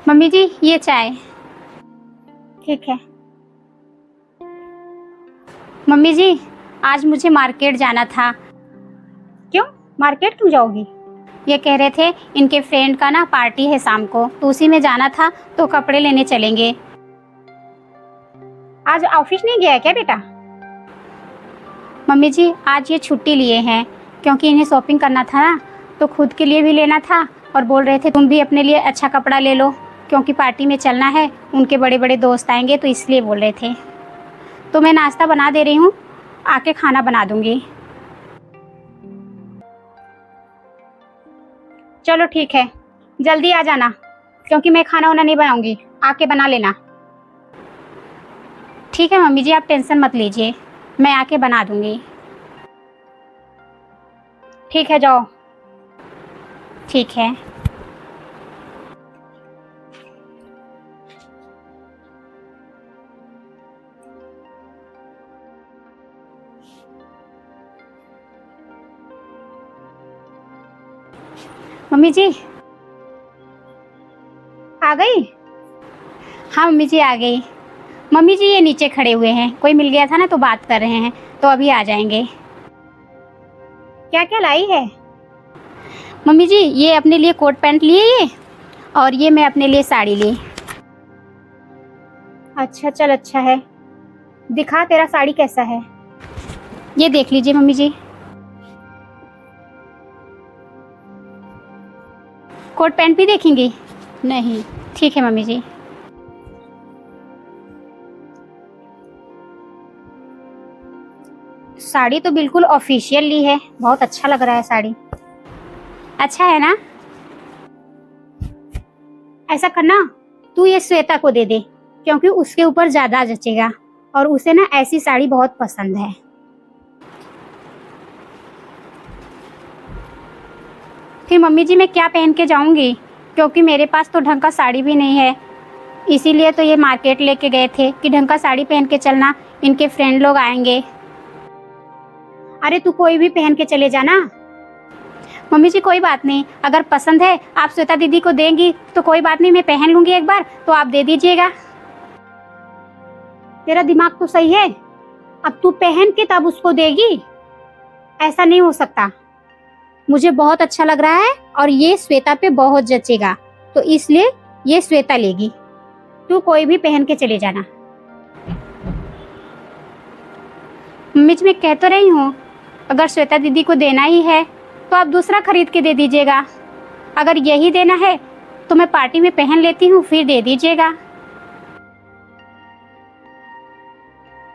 Mummy जी ये चाय। ठीक है। मम्मी जी आज मुझे मार्केट जाना था। क्यों? मार्केट क्यों जाओगी? ये कह रहे थे इनके फ्रेंड का ना पार्टी है शाम को, तो उसी में जाना था, तो कपड़े लेने चलेंगे। आज ऑफिस नहीं गया है क्या बेटा? मम्मी जी आज ये छुट्टी लिए हैं क्योंकि इन्हें शॉपिंग करना था ना, तो खुद के लिए भी लेना था और बोल रहे थे तुम भी अपने लिए अच्छा कपड़ा ले लो क्योंकि पार्टी में चलना है, उनके बड़े बड़े दोस्त आएंगे, तो इसलिए बोल रहे थे। तो मैं नाश्ता बना दे रही हूँ, आके खाना बना दूंगी। चलो ठीक है, जल्दी आ जाना क्योंकि मैं खाना वाना नहीं बनाऊंगी, आके बना लेना। ठीक है मम्मी जी आप टेंशन मत लीजिए, मैं आके बना दूंगी। ठीक है जाओ। ठीक है। मम्मी जी आ गई? हाँ मम्मी जी आ गई। मम्मी जी ये नीचे खड़े हुए हैं, कोई मिल गया था ना तो बात कर रहे हैं, तो अभी आ जाएंगे। क्या क्या लाई है? मम्मी जी ये अपने लिए कोट पैंट लिए ये, और ये मैं अपने लिए साड़ी ली। अच्छा चल अच्छा है, दिखा तेरा साड़ी कैसा है। ये देख लीजिए मम्मी जी। कोट पैंट भी देखेंगी? नहीं ठीक है मम्मी जी। साड़ी तो बिल्कुल ऑफिशियल ली है, बहुत अच्छा लग रहा है साड़ी। अच्छा है ना? ऐसा करना, तू ये श्वेता को दे दे क्योंकि उसके ऊपर ज्यादा जचेगा और उसे ना ऐसी साड़ी बहुत पसंद है। फिर मम्मी जी मैं क्या पहन के जाऊंगी, क्योंकि मेरे पास तो ढंग का साड़ी भी नहीं है, इसीलिए तो ये मार्केट लेके गए थे कि ढंग का साड़ी पहन के चलना, इनके फ्रेंड लोग आएंगे। अरे तू कोई भी पहन के चले जाना। मम्मी जी कोई बात नहीं, अगर पसंद है आप श्वेता दीदी को देंगी तो कोई बात नहीं, मैं पहन लूंगी एक बार, तो आप दे दीजिएगा। तेरा दिमाग तो सही है, अब तू पहन के तब उसको देगी? ऐसा नहीं हो सकता। मुझे बहुत अच्छा लग रहा है और ये श्वेता पे बहुत जचेगा, तो इसलिए ये श्वेता लेगी। तू कोई भी पहन के चले जाना। मम्मी जी मैं कह तो रही हूँ, अगर श्वेता दीदी को देना ही है तो आप दूसरा खरीद के दे दीजिएगा, अगर यही देना है तो मैं पार्टी में पहन लेती हूँ, फिर दे दीजिएगा।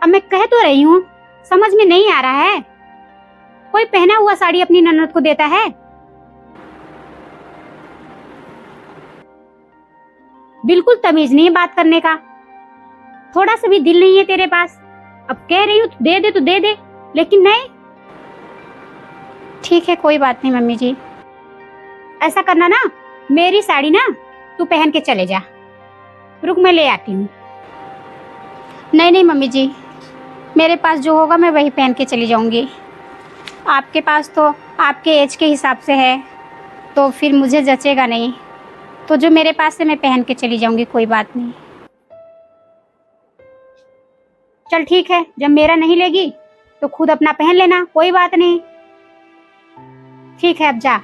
अब मैं कह तो रही हूँ, समझ में नहीं आ रहा है? कोई पहना हुआ साड़ी अपनी ननद को देता है? बिल्कुल तमीज नहीं है बात करने का, थोड़ा सा भी दिल नहीं है तेरे पास। अब कह रही हूँ दे दे तो दे दे, लेकिन नहीं। ठीक है कोई बात नहीं मम्मी जी। ऐसा करना ना, मेरी साड़ी ना तू पहन के चले जा, रुक मैं ले आती हूँ। नहीं नहीं मम्मी जी, मेरे पास जो होगा मैं वही पहन के चली जाऊंगी, आपके पास तो आपके एज के हिसाब से है, तो फिर मुझे जचेगा नहीं, तो जो मेरे पास है मैं पहन के चली जाऊंगी, कोई बात नहीं। चल ठीक है, जब मेरा नहीं लेगी तो खुद अपना पहन लेना, कोई बात नहीं। ठीक है अब जा।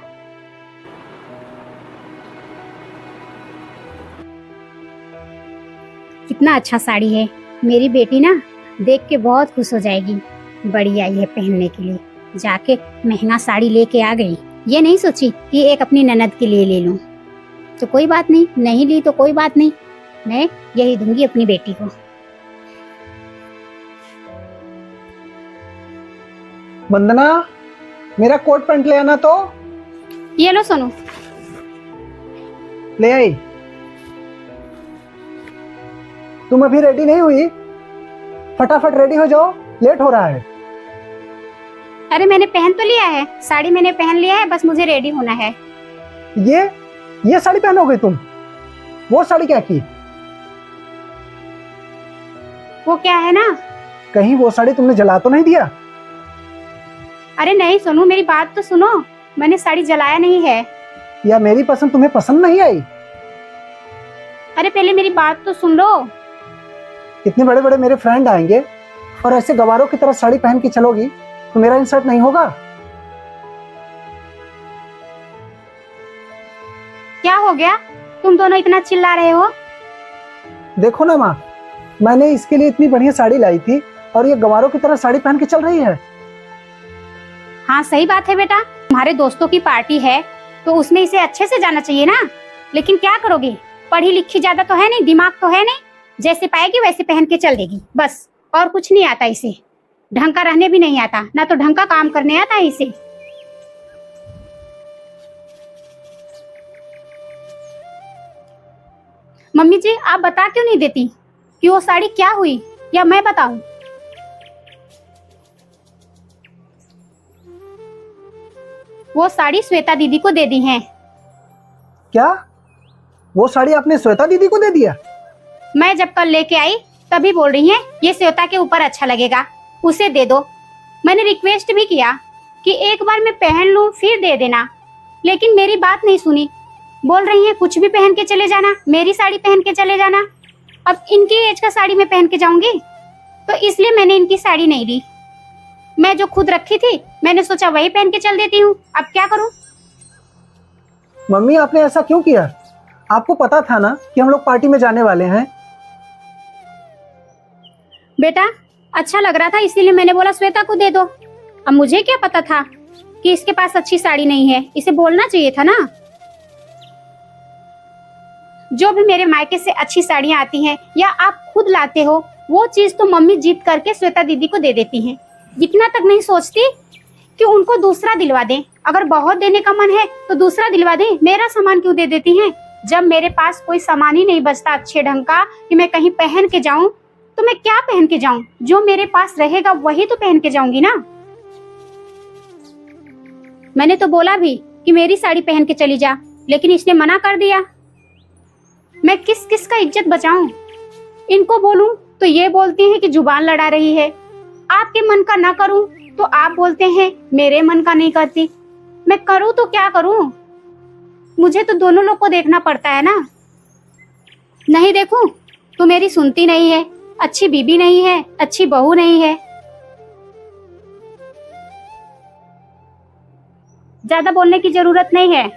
कितना अच्छा साड़ी है, मेरी बेटी ना देख के बहुत खुश हो जाएगी। बड़ी आई है पहनने के लिए, जाके महंगा साड़ी लेके आ गई। ये नहीं सोची कि एक अपनी ननद के लिए ले लूं, तो कोई बात नहीं, नहीं ली तो कोई बात नहीं, मैं यही दूंगी अपनी बेटी को। वंदना, मेरा कोट पैंट ले आना तो। ये लो सोनू। ले आई। तुम अभी रेडी नहीं हुई? फटाफट रेडी हो जाओ, लेट हो रहा है। अरे मैंने पहन तो लिया है, साड़ी मैंने पहन लिया है, बस मुझे रेडी होना है। ये साड़ी पहनोगे तुम? वो साड़ी क्या की? वो क्या है ना, कहीं वो साड़ी तुमने जला तो नहीं दिया? अरे नहीं सोनू, मेरी बात तो सुनो, मैंने साड़ी जलाया नहीं है। या मेरी पसंद तुम्हें पसंद नहीं आई? अरे पहले मेरी बात तो सुन लो। इतने बड़े बड़े मेरे फ्रेंड आएंगे और ऐसे गवारों की तरह साड़ी पहन के चलोगी तो मेरा इंसर्ट नहीं होगा? क्या हो गया, तुम दोनों इतना चिल्ला रहे हो? देखो ना माँ, मैंने इसके लिए इतनी बढ़िया साड़ी लाई थी और ये गवारों की तरह साड़ी पहन के चल रही है। हाँ सही बात है बेटा, तुम्हारे दोस्तों की पार्टी है तो उसमें इसे अच्छे से जाना चाहिए ना। लेकिन क्या करोगे, पढ़ी लिखी ज्यादा तो है नहीं, दिमाग तो है नहीं, जैसे पाएगी वैसे पहन के चल देगी बस। और कुछ नहीं आता इसे, ढंग का रहने भी नहीं आता, ना तो ढंग का काम करने आता है इसे। मम्मी जी आप बता क्यों नहीं देती कि वो साड़ी क्या हुई, या मैं बताऊं? वो साड़ी श्वेता दीदी को दे दी है। क्या? वो साड़ी आपने श्वेता दीदी को दे दिया? मैं जब कल लेके आई तभी बोल रही है ये श्वेता के ऊपर अच्छा लगेगा, उसे दे दो। मैंने रिक्वेस्ट भी किया कि एक बार मैं पहन लूं फिर दे देना, लेकिन मेरी बात नहीं सुनी। बोल रही है कुछ भी पहन के चले जाना, मेरी साड़ी पहन के चले जाना। अब इनकी एज का साड़ी मैं पहन के जाऊंगी, तो इसलिए मैंने इनकी साड़ी नहीं ली। मैं जो खुद रखी थी मैंने सोचा वही पहन के चल देती हूँ, अब क्या करूँ? मम्मी आपने ऐसा क्यों किया? आपको पता था ना कि हम लोग पार्टी में जाने वाले हैं। बेटा अच्छा लग रहा था इसीलिए मैंने बोला श्वेता को दे दो। अब मुझे क्या पता था कि इसके पास अच्छी साड़ी नहीं है, इसे बोलना चाहिए था ना। जो भी मेरे मायके से अच्छी साड़ियां आती हैं या आप खुद लाते हो, वो चीज तो मम्मी जीत करके श्वेता दीदी को दे देती हैं। इतना तक नहीं सोचती कि उनको दूसरा दिलवा दें। अगर बहुत देने का मन है तो दूसरा दिलवा दें, मेरा सामान क्यों दे देती हैं? जब मेरे पास कोई सामान ही नहीं बचता अच्छे ढंग का कि मैं कहीं पहन के जाऊं, तो मैं क्या पहन के जाऊं? जो मेरे पास रहेगा वही तो पहन के जाऊंगी ना। मैंने तो बोला भी कि मेरी साड़ी पहन के चली जा, लेकिन इसने मना कर दिया। मैं किस किस का इज्जत बचाऊं? इनको बोलूं तो ये बोलती हैं कि जुबान लड़ा रही है, आपके मन का ना करूं तो आप बोलते हैं मेरे मन का नहीं करती। मैं करूं तो क्या करूं? मुझे तो दोनों लोग को देखना पड़ता है ना। नहीं देखूं तो मेरी सुनती नहीं है, अच्छी बीबी नहीं है, अच्छी बहू नहीं है। ज्यादा बोलने की जरूरत नहीं है।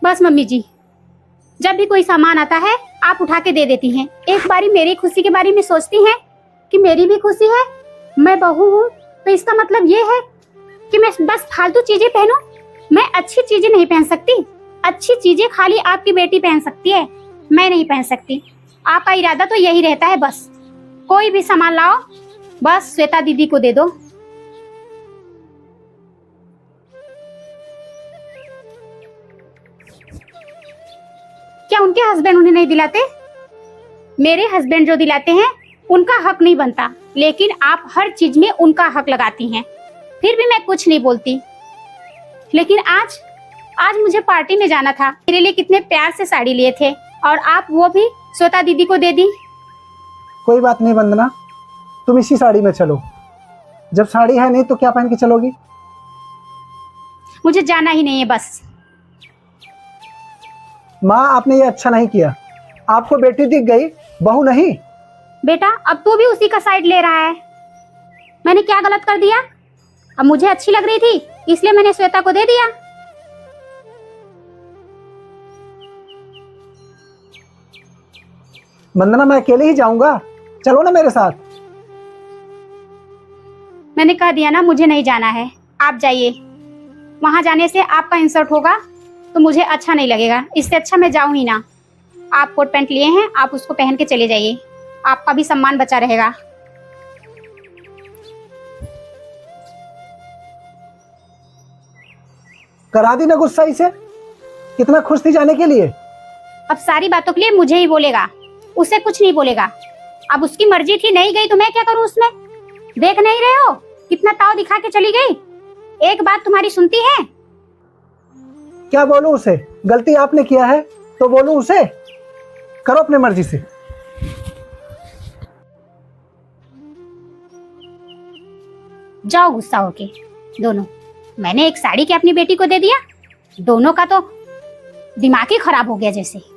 बस मम्मी जी, जब भी कोई सामान आता है आप उठा के दे देती हैं। एक बारी मेरी खुशी के बारे में सोचती हैं कि मेरी भी खुशी है, मैं बहू हूँ, तो इसका मतलब ये है कि मैं बस फालतू चीजें पहनूं? मैं अच्छी चीजें नहीं पहन सकती। अच्छी चीजें खाली आपकी बेटी पहन सकती है, मैं नहीं पहन सकती। आपका इरादा तो यही रहता है, बस कोई भी सामान लाओ बस श्वेता दीदी को दे दो। क्या उनके हस्बैंड उन्हें नहीं दिलाते? मेरे हस्बैंड जो दिलाते हैं उनका हक नहीं बनता, लेकिन आप हर चीज में उनका हक लगाती हैं। फिर भी मैं कुछ नहीं बोलती। लेकिन आज मुझे पार्टी में जाना था, मेरे लिए कितने प्यार से साड़ी लिए थे और आप वो भी श्वेता दीदी को दे दी। कोई बात नहीं वंदना, तुम इसी साड़ी में चलो। जब साड़ी है नहीं तो क्या पहन के चलोगी? मुझे जाना ही नहीं है बस। माँ आपने ये अच्छा नहीं किया, आपको बेटी दिख गई, बहू नहीं। बेटा अब तू भी उसी का साइड ले रहा है। मैंने क्या गलत कर दिया? अब मुझे अच्छी लग रही थी इसलिए मैंने श्वेता को दे दिया। वंदना मैं अकेले ही जाऊंगा, चलो ना मेरे साथ। मैंने कह दिया ना मुझे नहीं जाना है, आप जाइए। वहां जाने से आपका इंसर्ट होगा तो मुझे अच्छा नहीं लगेगा, इससे अच्छा मैं जाऊं ही ना। आप कोट पैंट लिए हैं, आप उसको पहन के चले जाइए, आपका भी सम्मान बचा रहेगा। करा दी ना गुस्सा इसे, कितना खुश थी जाने के लिए। अब सारी बातों के लिए मुझे ही बोलेगा, उसे कुछ नहीं बोलेगा। अब उसकी मर्जी थी, नहीं गई तो मैं क्या करूं उसमें? देख नहीं रहे हो कितना ताव दिखा के चली गई? एक बात तुम्हारी सुनती है? क्या बोलूं उसे? गलती आपने किया है तो बोलूं उसे? करो अपने मर्जी से। जाओ गुस्सा होके दोनों। मैंने एक साड़ी क्या अपनी बेटी को दे दिया? दोनों का तो दिमाग ही खराब हो गया जैसे।